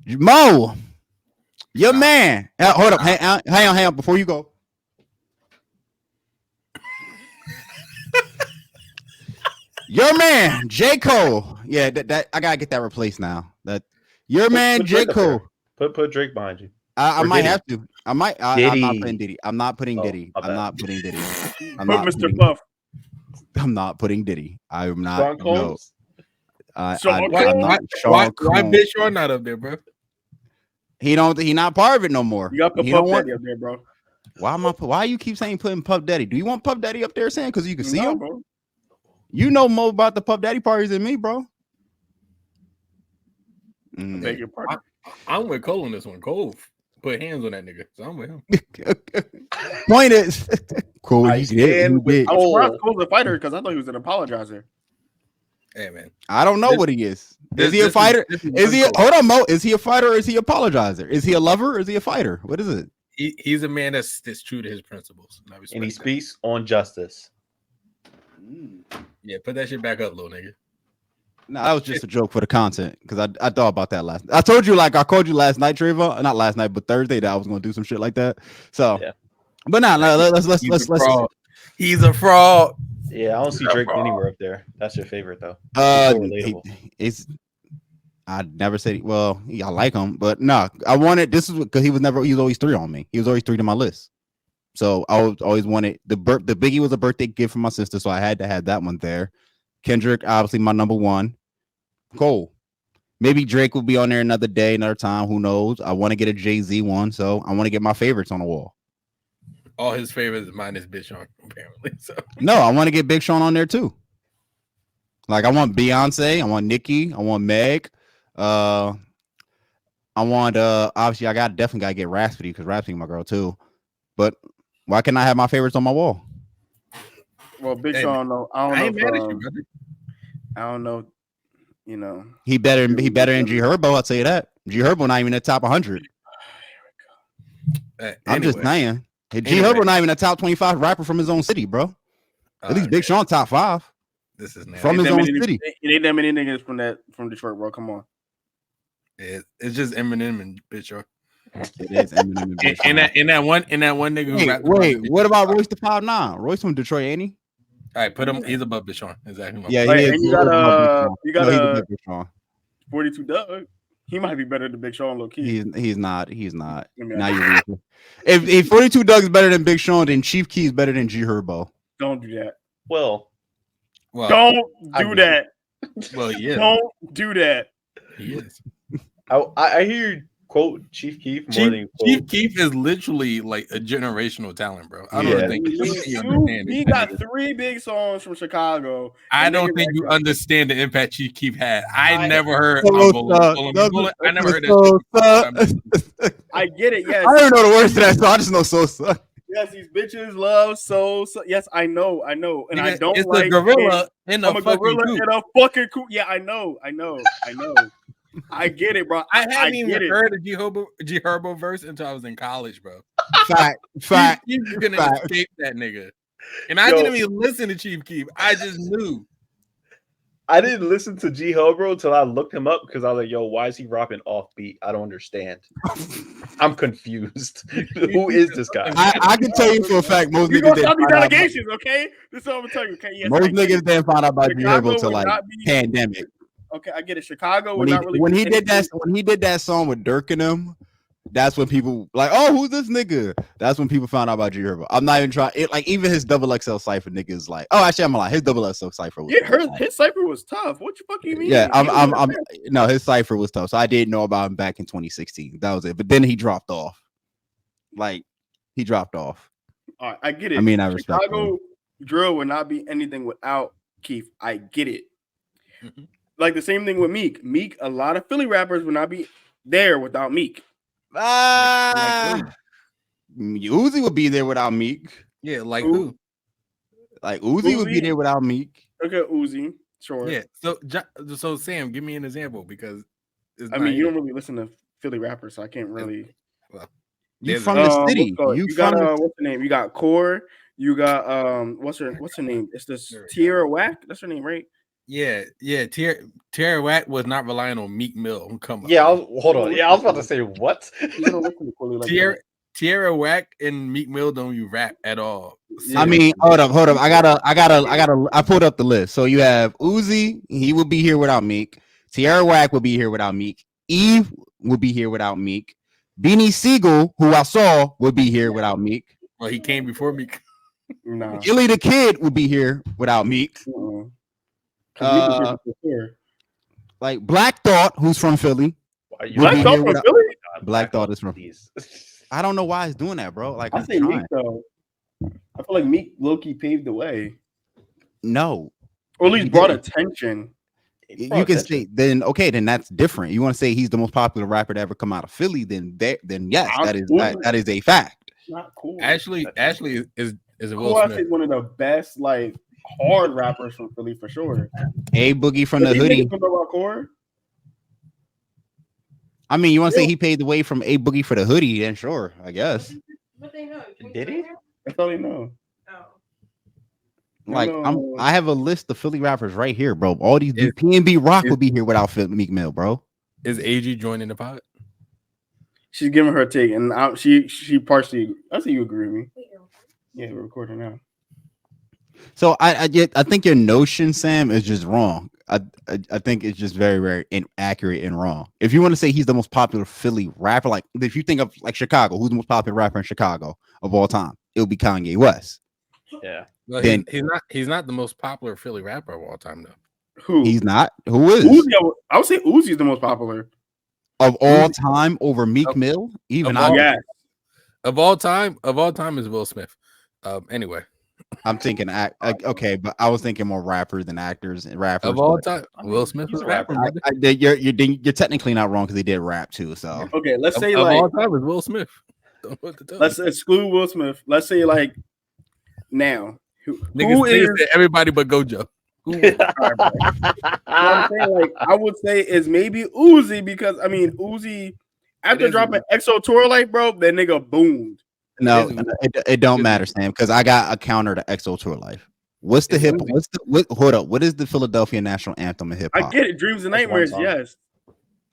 Mo, your man. Hold up. Hang on. Before you go. Your man, J.Cole. Yeah, that I gotta get that replaced now. That your man, J.Cole. Put Drake behind you. I might have to. I'm not putting Diddy. I'm not putting Diddy. I'm not putting Diddy. Put Mr. Puff. I'm not putting Diddy. I'm not. Sean Combs? No. Why Big Sean not up there, bro? He not part of it no more. You got the Puff Daddy up there, bro. Why you keep saying putting Puff Daddy? Do you want Puff Daddy up there saying because you can see him? Bro. You know more about the Puff Daddy parties than me, bro. Beg your pardon. I'm with Cole on this one. Cole put hands on that nigga, so I'm with him. Point is, Cole. I was surprised Cole's a fighter because I thought he was an apologizer. Hey man, I don't know what he is. Is he a fighter? Hold on, Mo? Is he a fighter or is he a apologizer? Is he a lover or is he a fighter? What is it? He's a man that's true to his principles, and he speaks on justice. Yeah, put that shit back up, little nigga. No, that was just a joke for the content because I thought about that last. I told you, like I called you last night, Trayvon. Not last night, but Thursday that I was going to do some shit like that. So, yeah. But now let's. He's a fraud. Yeah, I don't see Drake anywhere up there. That's your favorite though. I never said. Well, I like him, but no, I wanted this is because he was always 3 on me. He was always 3 to my list. So I always wanted the Biggie was a birthday gift from my sister, so I had to have that one there. Kendrick, obviously my number 1. Cole, maybe Drake will be on there another day, another time. Who knows? I want to get a Jay-Z one, so I want to get my favorites on the wall. All his favorites, mine is Big Sean, apparently. So no, I want to get Big Sean on there too. Like I want Beyonce, I want Nicki, I want Meg. I want obviously I definitely gotta get Rhapsody because Rhapsody my girl too. But why can't I have my favorites on my wall? Well, Big Sean, though, I don't know. You know, he better than G Herbo. I'll tell you that. G Herbo not even in the top 100. I'm just saying. G Herbo not even a top 25 rapper from his own city, bro. At least Big Sean top 5. This is from his own city. It ain't that many niggas from Detroit, bro. Come on. It's just Eminem and Big Sean. It is Eminem and Big Sean. In that one nigga. Wait, what about Royce the 5'9"? Royce from Detroit, ain't he? All right, put him. He's above Big Sean. Exactly. Yeah, he is. And you got 42 Doug. He might be better than Big Sean, low key. He's not. Now you're if 42 Doug is better than Big Sean, then Chief Keef is better than G Herbo. Don't do that. Well, don't do that. Well, yeah. Don't do that. He is. I hear you quote Chief Keef more than Chief Keef is literally like a generational talent, bro. I don't think he got 3 big songs from Chicago. I don't think you understand the impact Chief Keef had. I never heard. I never heard that. I get it. Yes, I don't know the words to that song. I just know Sosa. Yes, these bitches love Sosa. Yes, I know, and I don't it's like a gorilla in I'm a gorilla in a fucking coop. Yeah, I know. I get it, bro. I hadn't even heard of G Herbo verse until I was in college, bro. Fact. You couldn't escape that nigga. And I didn't even listen to Chief Keef. I just knew. I didn't listen to G Herbo until I looked him up because I was like, yo, why is he rapping offbeat? I don't understand. I'm confused. Who is this guy? I can tell you for a fact most niggas stop these allegations, okay? This is what I'm gonna tell you. Okay, yes, most niggas didn't find out about G Herbo till like pandemic. Okay, I get it. Chicago when he did that song with Dirk and them, that's when people like, oh, who's this nigga? That's when people found out about G Herbo. I'm not even trying. Like even his XXL cipher niggas like, oh, actually, I'm gonna lie. His XXL cipher was his cipher was tough. What you fucking mean? Yeah, no, his cipher was tough. So I didn't know about him back in 2016. That was it. But then he dropped off. Like he dropped off. All right, I get it. I mean, I respect Chicago drill would not be anything without Keith. I get it. Mm-hmm. Like the same thing with Meek. Meek, a lot of Philly rappers would not be there without Meek. Uzi would be there without Meek. Yeah, like who? Like Uzi would be there without Meek. Okay, Uzi, sure. Yeah. So Sam, give me an example because you don't really listen to Philly rappers, so I can't really. Well, you from the city. You got what's the name? You got Core. You got what's her name? It's this Tierra Whack. That's her name, right? Yeah. Tierra Whack was not relying on Meek Mill. Come on. Yeah, hold on. Yeah, I was about to say what? You don't listen to Quilly like that. Tierra Whack and Meek Mill don't you rap at all. I mean, hold up. I pulled up the list. So you have Uzi, he would be here without Meek. Tierra Whack would be here without Meek. Eve would be here without Meek. Beanie Siegel, who I saw, would be here without Meek. Well, he came before Meek. Nah. Gilly the Kid would be here without Meek. Like Black Thought, who's from Philly. Black Thought from Philly? Black Thought is from. I don't know why he's doing that, bro. Like I say Meek though. I feel like Meek low-key paved the way. No, or at least brought attention. You can say then that's different. You want to say he's the most popular rapper to ever come out of Philly? Then yes, that is a fact. Not cool. Ashley is a Will Cool, Smith. is one of the best like hard rappers from Philly for sure. A Boogie from the Hoodie. I mean, you want to say he paved the way from A Boogie for the Hoodie? Then sure, I guess. But they know. Did he? I thought he know. Oh. Like I have a list of Philly rappers right here, bro. All these P&B Rock would be here without Meek Mill, bro. Is AG joining the pod? She's giving her take, and she partially. I see you agree with me. Yeah, we're recording now. So I think your notion, Sam, is just wrong. I think it's just very, very inaccurate and wrong. If you want to say he's the most popular Philly rapper, like if you think of like Chicago, who's the most popular rapper in Chicago of all time? It would be Kanye West. Yeah. Well, then he's not the most popular Philly rapper of all time, though. Who? He's not. Who is? Uzi, I would say Uzi is the most popular of all time over Meek Mill. Even of all time is Will Smith. Anyway, I'm thinking okay, but I was thinking more rappers than actors and rappers of all time. Will Smith was a rapper. You're technically not wrong because he did rap too. So okay, let's say of like all time is Will Smith. Let's exclude Will Smith. Let's say like now who is everybody but Gojo? I'm saying, like, I would say is maybe Uzi because I mean Uzi after dropping EXO Tour Life, bro, that nigga boomed. No, it don't matter, Sam, because I got a counter to EXO Tour Life. What's the hip? Hold up. What is the Philadelphia national anthem of hip hop? I get it. Dreams and Nightmares. Yes.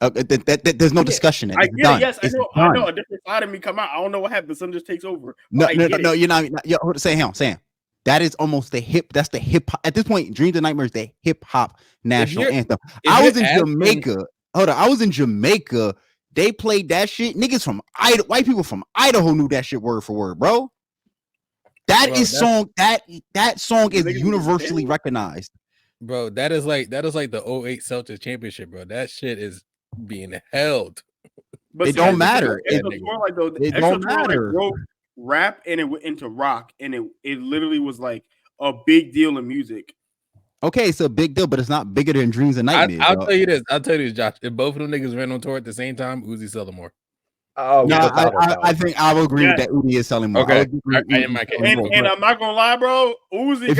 There's no discussion. I get it. Yes, I know. A different side of me come out. I don't know what happened. Something just takes over. No. You're not. Sam. That is almost the hip. That's the hip hop at this point. Dreams and Nightmares, the hip hop national anthem. I was in Jamaica. Hold on. I was in Jamaica. They played that shit. Niggas from white people from Idaho knew that shit word for word, bro. That song is universally recognized. Bro, that is like the 08 Celtics championship, bro. That shit is being held. But it don't matter. It don't matter. Rap and it went into rock, and it literally was like a big deal in music. Okay, it's a big deal, but it's not bigger than Dreams and Nightmares. I'll tell you this, Josh. If both of them niggas ran on tour at the same time, Uzi selling more. Oh, no, I think I will agree with that. Uzi is selling more. Okay, and I'm not gonna lie, bro. Uzi, I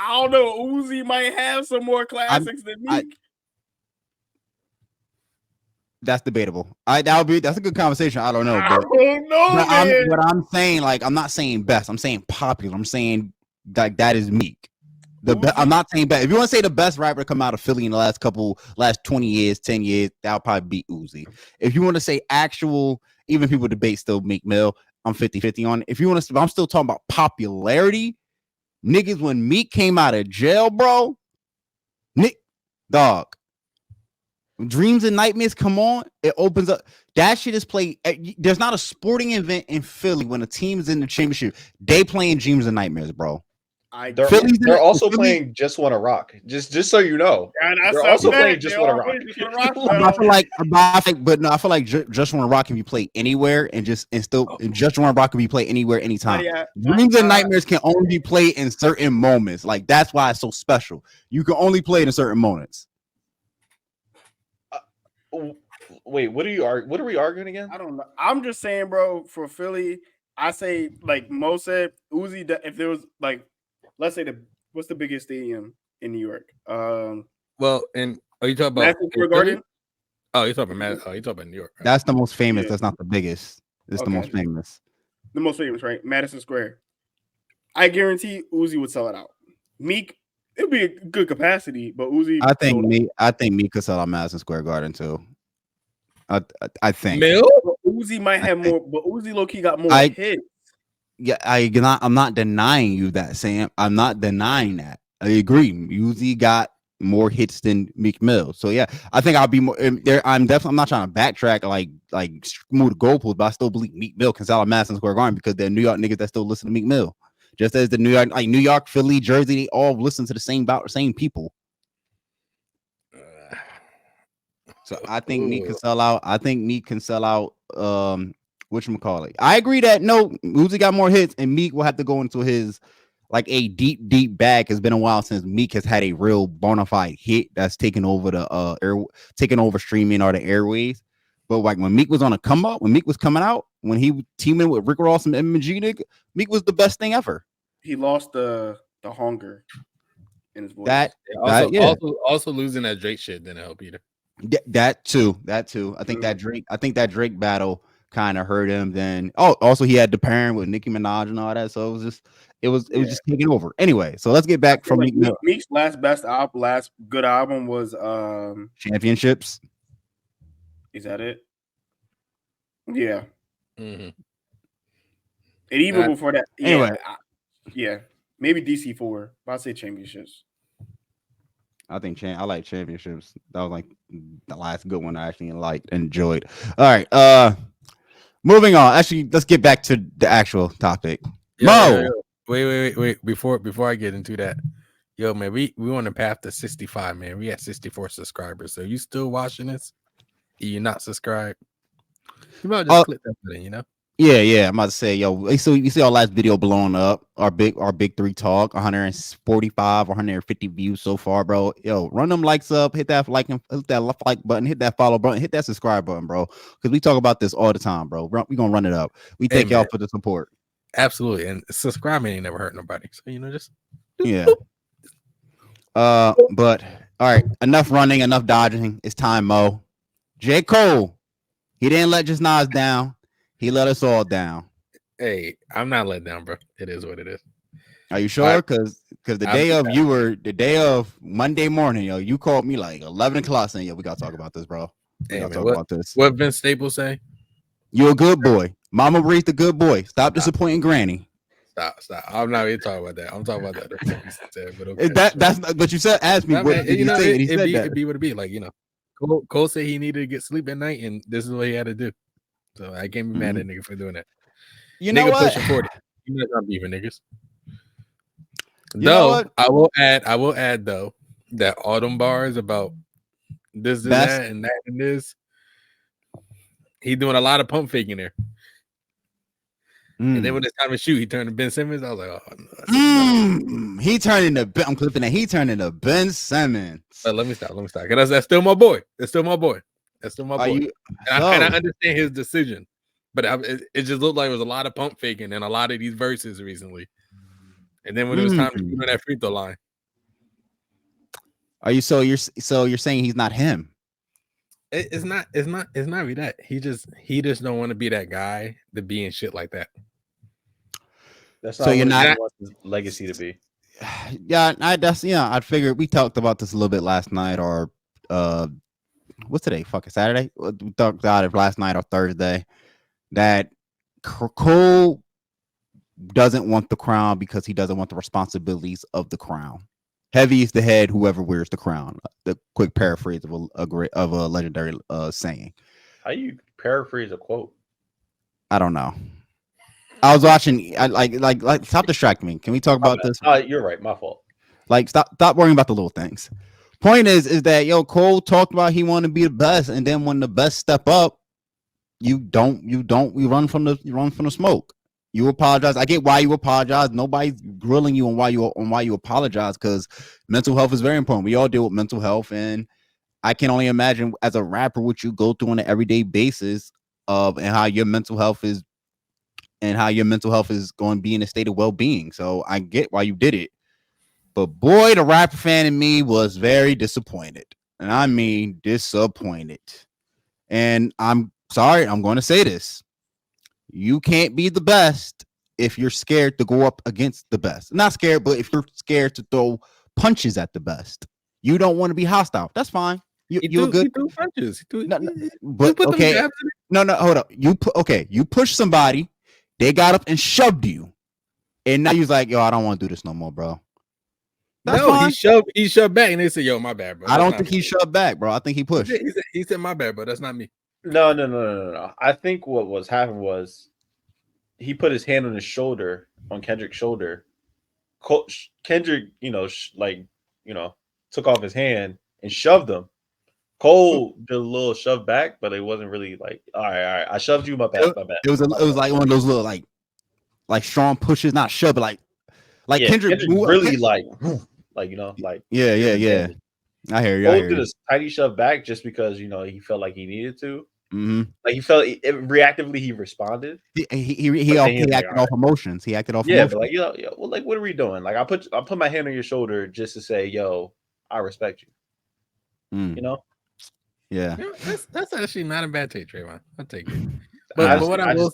don't know. Uzi might have some more classics than Meek. That's debatable. That's a good conversation. I don't know. But I'm saying, like, I'm not saying best. I'm saying popular. I'm saying like that is Meek. I'm not saying best. If you want to say the best rapper to come out of Philly in the last 20 years, 10 years, that'll probably be Uzi. If you want to say actual, even people debate still Meek Mill, I'm 50-50 on it. If you want to, I'm still talking about popularity. Niggas, when Meek came out of jail, bro, dog. Dreams and Nightmares come on, it opens up. That shit is played. There's not a sporting event in Philly when a team is in the championship. They playing Dreams and Nightmares, bro. They're also playing Just Wanna Rock. Just so you know, they're also playing Just Wanna Rock. I feel like Just Wanna Rock can be played anywhere, and Just Wanna Rock can be played anywhere, anytime. Dreams and Nightmares can only be played in certain moments. Like that's why it's so special. You can only play it in certain moments. Wait, what are we arguing again? I don't know. I'm just saying, bro, for Philly, I say like Mo said, Uzi, if there was like, let's say what's the biggest stadium in New York? Well, and are you talking about Madison Square Garden? Oh, you're talking about New York. Right? That's the most famous. Yeah. That's not the biggest. It's the most famous. The most famous, right? Madison Square. I guarantee Uzi would sell it out. Meek, it'll be a good capacity, but Uzi. I think me could sell out Madison Square Garden too. I think Mill? Uzi might have more, but Uzi low key got more hits. Yeah, I'm not denying you that, Sam. I'm not denying that. I agree. Uzi got more hits than Meek Mill. So yeah, I think I'll be more there. I'm not trying to backtrack like move the goalposts, but I still believe Meek Mill can sell out Madison Square Garden because they're New York niggas that still listen to Meek Mill. Just as the New York, Philly, Jersey, they all listen to the same people. So I think Meek can sell out. I think Meek can sell out. Whatchamacallit. I agree that no, Uzi got more hits, and Meek will have to go into his like a deep bag. It's been a while since Meek has had a real bona fide hit that's taken over the taken over streaming or the airways. But like when Meek was on a come up, when Meek was coming out, when he was teaming with Rick Ross and M&G, nigga, Meek was the best thing ever. He lost the hunger in his voice. Also losing that Drake shit didn't help either. That too. I think that Drake battle kind of hurt him. Then also he had the pairing with Nicki Minaj and all that. So it was just taking over. Anyway, so let's get back from Meek's last good album was Championships. Is that it? Yeah. Mm-hmm. And even before that, anyway, maybe DC4. But I'd say Championships. I think I like Championships. That was like the last good one I actually enjoyed. All right. Moving on. Actually, let's get back to the actual topic. Mo. Wait. Before I get into that, yo, man, we on the path to 65, man. We at 64 subscribers. So you still watching this? You're not subscribed? You might just click that button, you know? Yeah. I'm about to say, yo, so you see our last video blowing up, our big three talk, 145 or 150 views so far, bro. Yo, run them likes up, hit that like button, hit that follow button, hit that subscribe button, bro. Because we talk about this all the time, bro. We're gonna run it up. We thank y'all for the support. Absolutely, and subscribing ain't never hurt nobody. So just yeah. But all right, enough running, enough dodging. It's time, Mo. J.Cole, he didn't let just Nas down. He let us all down. Hey, I'm not let down, bro. It is what it is. Are you sure? Because the day of Monday morning, yo, you called me like 11 o'clock saying, yo, we gotta talk about this, bro. We gotta talk about this. What Vince Staples say? You a good boy. Mama raised a good boy. Stop disappointing Granny. Stop. I'm not even talking about that. I'm talking about that. But okay. That's not, but you said ask me what did you say, and he said it'd be what it be. Like, Cole said he needed to get sleep at night, and this is what he had to do. So I can't be mad at nigga for doing that. You know what? Pushing 40. You know not beefing niggas. Though I will add though that all them bars about this and that and that and this. He doing a lot of pump faking there. And then when it's time to shoot, he turned to Ben Simmons. I was like, oh no. He turned into I'm clipping that. He turned into Ben Simmons. But let me stop. Because that's still my boy. That's still my boy. And I understand his decision. But it just looked like it was a lot of pump faking and a lot of these verses recently. And then when it was time to shoot on that free throw line. You're saying he's not him? It's not really that. He just don't want to be that guy to be in shit like that. That's not you're not wants his legacy to be. Yeah, I figured we talked about this a little bit last night or what's today? Fucking Saturday. We talked about it last night or Thursday that Cole doesn't want the crown because he doesn't want the responsibilities of the crown. Heavy is the head, whoever wears the crown. The quick paraphrase of a legendary saying. How you paraphrase a quote? I don't know. I was watching. I like. Stop distracting me. Can we talk about this? You're right. My fault. Like, stop worrying about the little things. Point is that Cole talked about he wanted to be the best, and then when the best step up, you run from the smoke. You apologize. I get why you apologize. Nobody's grilling you on why you apologize, because mental health is very important. We all deal with mental health, and I can only imagine as a rapper what you go through on an everyday basis and how your mental health is going to be in a state of well-being. So I get why you did it. But boy, the rapper fan in me was very disappointed. And I mean disappointed. And I'm sorry, I'm going to say this. You can't be the best if you're scared to go up against the best. Not scared, but if you're scared to throw punches at the best. You don't want to be hostile. That's fine. You're good. He threw punches. But okay, no, hold up. You push somebody, they got up and shoved you, and now you're like, yo, I don't want to do this no more, bro. That's fine. He shoved back, and they said, yo, my bad, bro. I don't think he shoved back, bro. I think he pushed. He said, my bad, bro. That's not me. No. I think what was happening was he put his hand on his shoulder, on Kendrick's shoulder. Kendrick, took off his hand and shoved him. Cole did a little shove back, but it wasn't really like, all right, I shoved you, my bad. It was like one of those little like strong pushes, not shove, but like Kendrick really yeah. I hear you. Cole did a tiny shove back just because he felt like he needed to. Mm-hmm. Like he felt reactively, he responded. He acted off emotions. He acted off emotions. But well, what are we doing? Like I put my hand on your shoulder just to say, yo, I respect you. Yeah, that's actually not a bad take, Trayvon. I'll take it. But what I will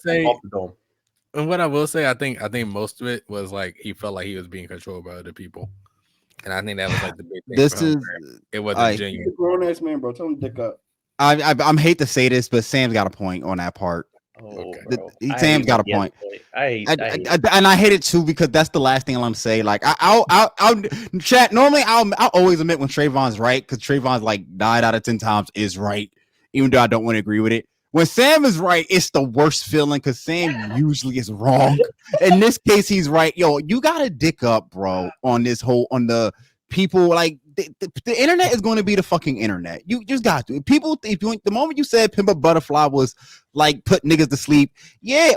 say, I think most of it was like he felt like he was being controlled by other people, and I think that was like the big thing. It wasn't genuine. Grown ass man, bro. Tell him to dick up. I hate to say this, but Sam's got a point on that part. Sam's got a point. And I hate it too because that's the last thing I'm gonna say. Like I'll chat. Normally I'll always admit when Trayvon's right because Trayvon's like 9 out of 10 times is right, even though I don't want to agree with it. When Sam is right, it's the worst feeling because Sam usually is wrong. In this case, he's right. Yo, you gotta dick up, bro, on the people like. The internet is going to be the fucking internet. You just got to. People, the moment you said Pimp a Butterfly was like put niggas to sleep,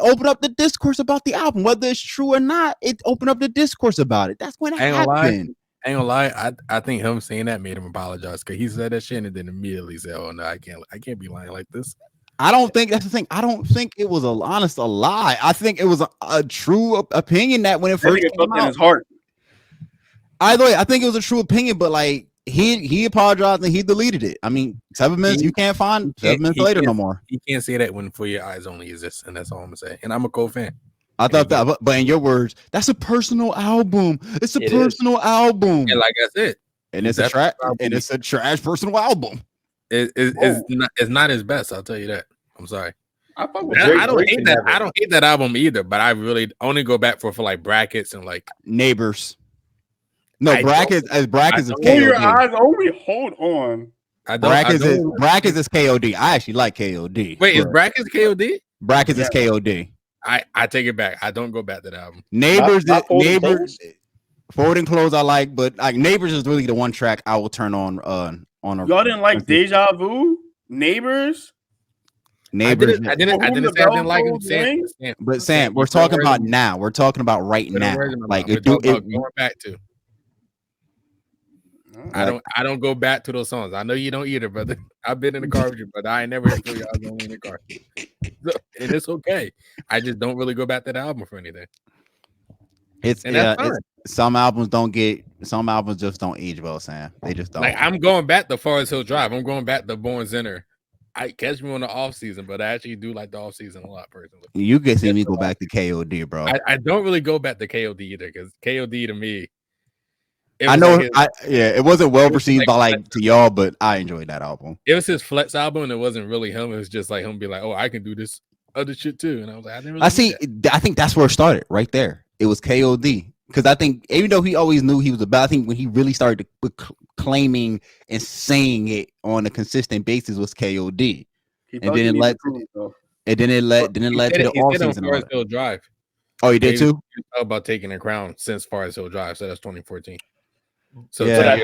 open up the discourse about the album, whether it's true or not. It open up the discourse about it. That's going to happen. Ain't gonna lie. I think him saying that made him apologize because he said that shit and then immediately said, "Oh no, I can't be lying like this." I don't think that's the thing. I don't think it was a lie. I think it was a true opinion that when it first came out, in his heart. Either way, I think it was a true opinion, but like he apologized and he deleted it. I mean, 7 minutes you can't find 7 minutes later no more. You can't say that when For Your Eyes Only exists, and that's all I'm gonna say. And I'm a Cole fan. I thought that, but in your words, that's a personal album. It's a personal album, and like I said, and it's a trash personal album. It's not his best. I'll tell you that. I'm sorry. I don't hate that. I don't hate that album either, but I really only go back for like brackets and like Neighbors. No, brackets is KOD. Your Eyes Only. Hold on. Brackets is KOD. I actually like KOD. Wait, is brackets KOD? Brackets is KOD. I take it back. I don't go back to the album. Neighbors. Folding Clothes I like, but like Neighbors is really the one track I will turn on a. Y'all didn't like Deja Vu? Neighbors. I didn't say I didn't like him. But Sam, we're talking about now. We're talking about right now. Like going back to. I don't go back to those songs. I know you don't either, brother. I've been in the car with you, but I ain't never heard For Your Eyes Only in the car. So, and it's okay. I just don't really go back to the album for anything. Some albums just don't age well, Sam. They just don't. Like I'm going back to Forest Hill Drive. I'm going back to Born Sinner. I catch me on the off season, but I actually do like the off season a lot personally. You can see me go back to KOD, bro. I don't really go back to KOD either because KOD to me. I know, it wasn't well received by to y'all, but I enjoyed that album. It was his flex album, and it wasn't really him. It was just like him be like, "Oh, I can do this other shit too," and I was like, "I didn't really." I think that's where it started, right there. It was KOD because I think even though he always knew he was the best, I think when he really started claiming and saying it on a consistent basis was KOD, and then it led to the all season. Forest Hill Drive. Oh, you did too. About taking a crown since Forest Hill Drive, so that's 2014. So yeah,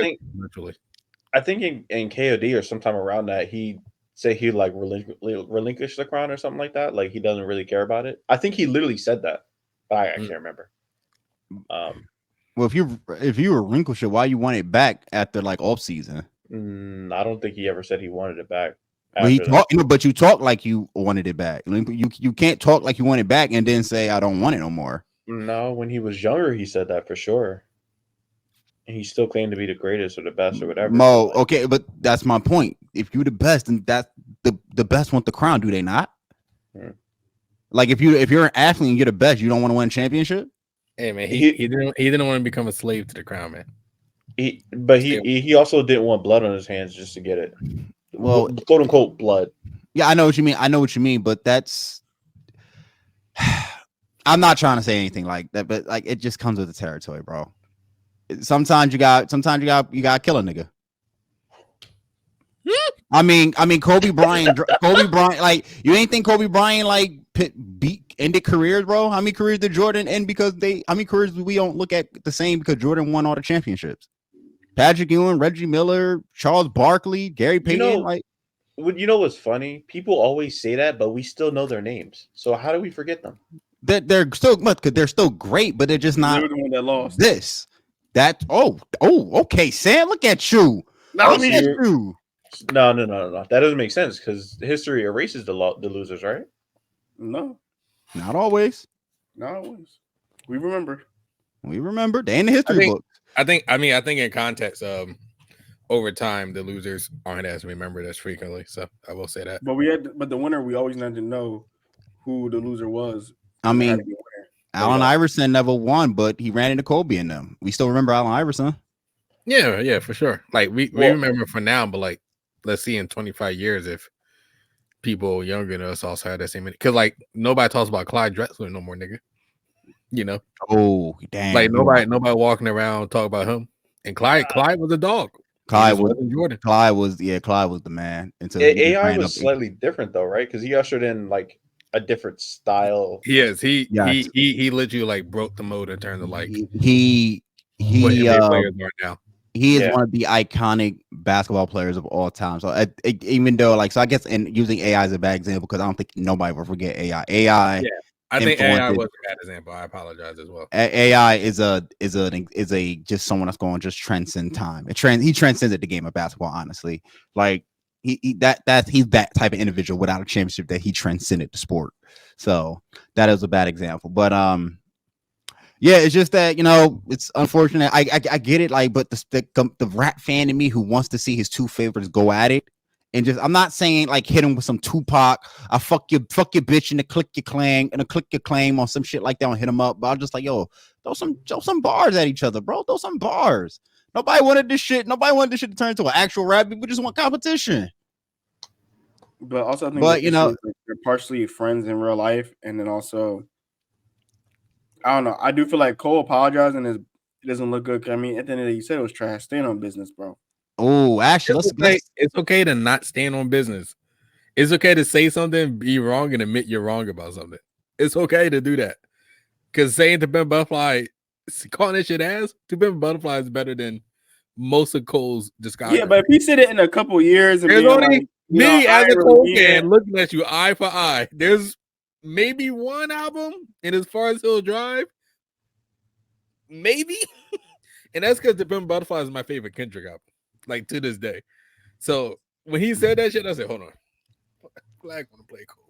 I think in KOD or sometime around that he said he like relinquish the crown or something like that. Like he doesn't really care about it. I think he literally said that, but I can't remember. Well, if you relinquish it, why you want it back after like off season? I don't think he ever said he wanted it back. But you talk like you wanted it back. You can't talk like you want it back and then say I don't want it no more. No, when he was younger, he said that for sure. He still claimed to be the greatest or the best or whatever. Okay, but that's my point. If you're the best, then that's the best want the crown, do they not? Like if you're an athlete and you're the best, you don't want to win a championship? Hey man, he didn't want to become a slave to the crown, man. He also didn't want blood on his hands just to get it. Well, quote unquote blood. Yeah, I know what you mean. But that's. I'm not trying to say anything like that, but like it just comes with the territory, bro. Sometimes you got kill a nigga. I mean, Kobe Bryant, like you ain't think Kobe Bryant like ended careers, bro? How many careers did Jordan end because how many careers do we don't look at the same because Jordan won all the championships? Patrick Ewing, Reggie Miller, Charles Barkley, Gary Payton, you know what's funny? People always say that, but we still know their names. So how do we forget them? They're still because they're still great, but they're just not the one that lost. Okay, Sam, look at you. No. That doesn't make sense because history erases the losers, right? No, not always. Not always. We remember. They in the history book. I think in context, over time the losers aren't as remembered as frequently. So I will say that. But the winner, we always had to know who the loser was. I mean, Allen Iverson never won, but he ran into Kobe in them. We still remember Allen Iverson. Yeah, for sure. Like we remember for now, but like let's see in 25 years if people younger than us also had that same. Because like nobody talks about Clyde Drexler no more, nigga. You know? Oh damn! Like nobody walking around talk about him. And Clyde was a dog. Clyde was Jordan. Clyde was the man. Until AI was slightly different though, right? Because he ushered in like a different style. Yes, he literally like broke the mold in terms of like he what NBA players are now. He is one of the iconic basketball players of all time. So even though I guess and using AI as a bad example because I don't think nobody will forget AI. Yeah, I think AI was a bad example. I apologize as well. AI is a just someone that's going to just transcend time. He transcended the game of basketball. Honestly, like he's that type of individual without a championship that he transcended the sport. So that is a bad example. But yeah, it's just that it's unfortunate. I get it, like, but the rap fan in me who wants to see his two favorites go at it, and just I'm not saying like hit him with some Tupac, I fuck your bitch and a click your clang and a click your claim on some shit like that and hit him up. But I'm just like, yo, throw some bars at each other, bro. Throw some bars. Nobody wanted this shit to turn into an actual rap. People just want competition. But also, I think they're partially friends in real life, and then also. I don't know. I do feel like Cole apologizing it doesn't look good. I mean, at the end of the day, you said it was trash. Stand on business, bro. Oh, actually, it's okay to not stand on business. It's okay to say something, be wrong, and admit you're wrong about something. It's okay to do that. Because saying to Ben Butterfly, calling that shit ass, to Ben Butterfly is better than most of Cole's discography. Yeah, but if he said it in a couple years, and there's only me as a Cole fan looking at you eye for eye. There's maybe one album in As Far As He'll Drive, maybe, and that's because The Ben Butterfly is my favorite Kendrick album, like to this day. So when he said that shit, I said, "Hold on, Black want to play Cole.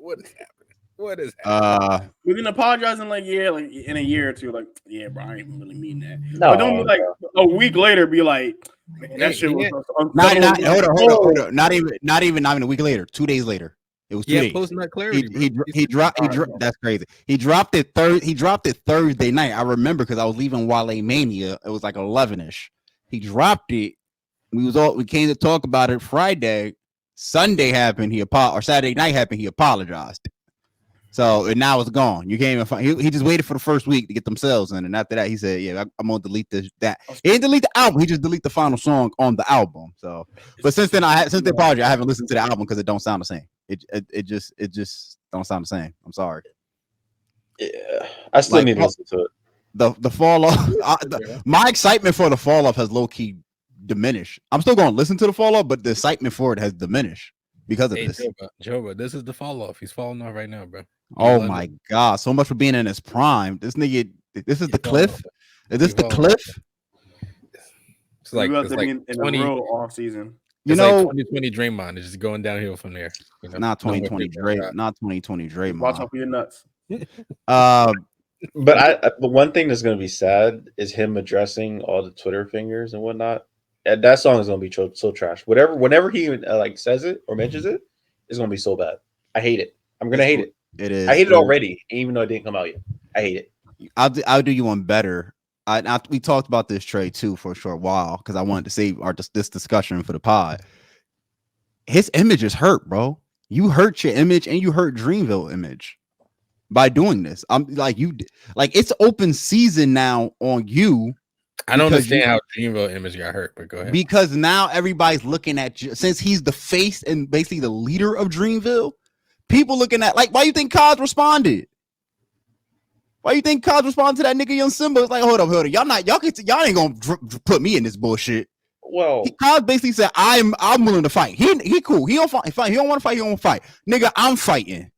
What is happening? We can apologize in like in a year or two, like bro, I didn't really mean that. No, but don't be like a week later, be like, man, that shit was hold on, not even a week later, 2 days later. It was 2 days. Post-nut clarity. He dropped. That's crazy. He dropped it Thursday night. I remember because I was leaving Wale Mania. It was like 11ish. He dropped it. We came to talk about it Friday. Sunday happened. Or Saturday night happened. He apologized. So and now it's gone. You can't even find. He just waited for the first week to get themselves in, and after that, he said, "Yeah, I'm gonna delete that." He didn't delete the album. He just deleted the final song on the album. So, but since the apology, I haven't listened to the album because it don't sound the same. It just don't sound the same. I'm sorry. Yeah, I still need to listen to it. The fall off. My excitement for the fall off has low key diminished. I'm still going to listen to the fall off, but the excitement for it has diminished because of this. Joba, this is the fall off. He's falling off right now, bro. Oh my god! So much for being in his prime. This nigga. This is the cliff. Is this the cliff? It's like in a real off season. It's like 2020 Draymond is just going downhill from there. Not 2020 Dre. Not 2020 Draymond. Watch out for your nuts. But one thing that's going to be sad is him addressing all the Twitter fingers and whatnot. And that song is going to be so trash. Whenever he says it or mentions it, it's going to be so bad. I hate it. I'm going to hate it. It is. I hate it already, even though it didn't come out yet. I hate it. I'll do you one better. we talked about this trade too for a short while because I wanted to save this discussion for the pod. His image is hurt, bro. You hurt your image and you hurt Dreamville image by doing this. I'm like it's open season now on you. I don't understand how Dreamville image got hurt, but go ahead. Because now everybody's looking at you since he's the face and basically the leader of Dreamville. People looking at why you think Kaz responded? Why you think Kaz responded to that nigga Young Simba? It's like, hold up. Y'all ain't gonna put me in this bullshit. Well, Kaz basically said, I'm willing to fight. He cool. He don't fight. He don't want to fight. He don't fight. Nigga, I'm fighting.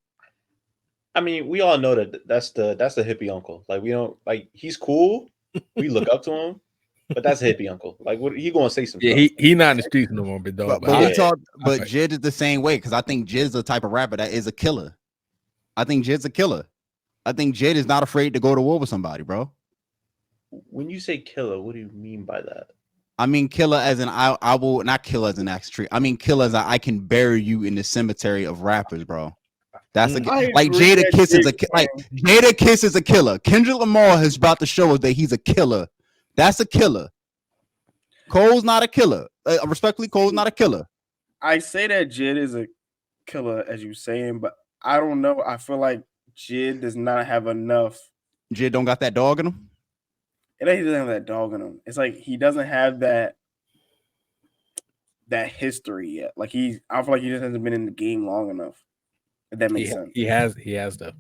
I mean, we all know that's the hippie uncle. Like, we don't he's cool. We look up to him, but that's a hippie uncle. Like, what he gonna say some stuff. He not in the streets no more, big dog. But Jid is the same way because I think Jid's the type of rapper that is a killer. I think Jid's a killer. I think Jid is not afraid to go to war with somebody, bro. When you say killer, what do you mean by that? I mean killer as in I will not kill as an axe tree. I mean killer as I can bury you in the cemetery of rappers, bro. That's like Jada Kiss is Jada Kiss is a killer. Kendrick Lamar has about to show us that he's a killer. That's a killer. Cole's not a killer. Respectfully, Cole's not a killer. I say that Jid is a killer, as you saying, but I don't know. I feel like Jid does not have enough. Jid don't got that dog in him. It ain't he doesn't have that dog in him. It's like he doesn't have that history yet. Like I feel like he just hasn't been in the game long enough. If that makes sense. He has though.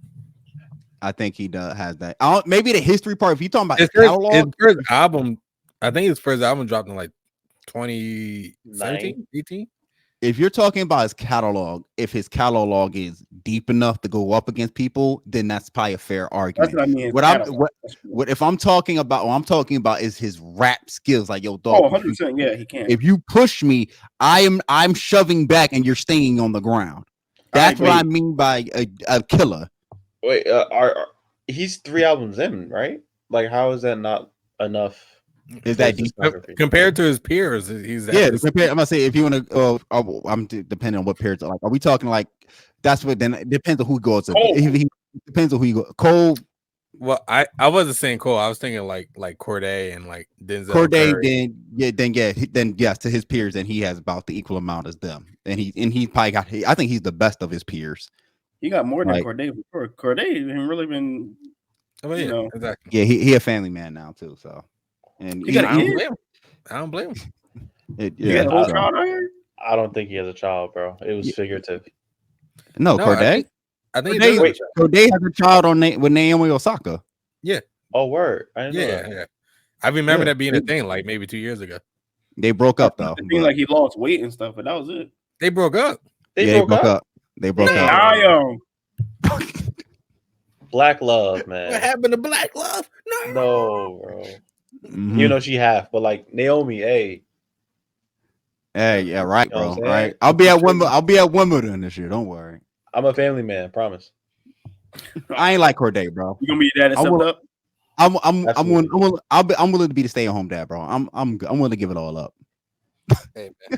I think he has that. Maybe the history part. If you're talking about his first album, I think his first album dropped in like 2017, 18. If you're talking about his catalog, if his catalog is deep enough to go up against people, then that's probably a fair argument. That's what I mean. What if I'm talking about? What I'm talking about is his rap skills. Like, yo, dog. 100%. Yeah, he can. If you push me, I'm shoving back, and you're staying on the ground. That's what I mean by a killer. Wait, he's 3 albums in, right? Like, how is that not enough? Is that deep? Compared to his peers? He's I'm gonna say if you want to. I'm depending on what peers are like. Are we talking like that's what? Then it depends on who goes. It depends on who you go. Cole. Well, I wasn't saying Cole. I was thinking like Cordae and like Denzel. Cordae, then yes, to his peers, and he has about the equal amount as them, and he probably got. I think he's the best of his peers. He got more than Cordae before. Cordae hasn't really been. Exactly. Yeah, he a family man now too. So, and I don't blame him. You got a whole child right here? I don't think he has a child, bro. It was figurative. No, Cordae. I think Cordae has a child with Naomi Osaka. Yeah. Oh, word. I didn't know that. Yeah. I remember that being a thing like maybe 2 years ago. They broke up though. It seemed like he lost weight and stuff, but that was it. They broke up. They broke up. They broke up. Black love, man. What happened to Black Love? No, bro. Mm-hmm. You know she half, but like Naomi, hey, yeah, right, bro. Right. I'll be at Wimbledon this year. Don't worry. I'm a family man, promise. I ain't like Cordae, bro. You gonna be your dad up? I'm willing to be the stay-at-home dad, bro. I'm willing to give it all up. Hey, man.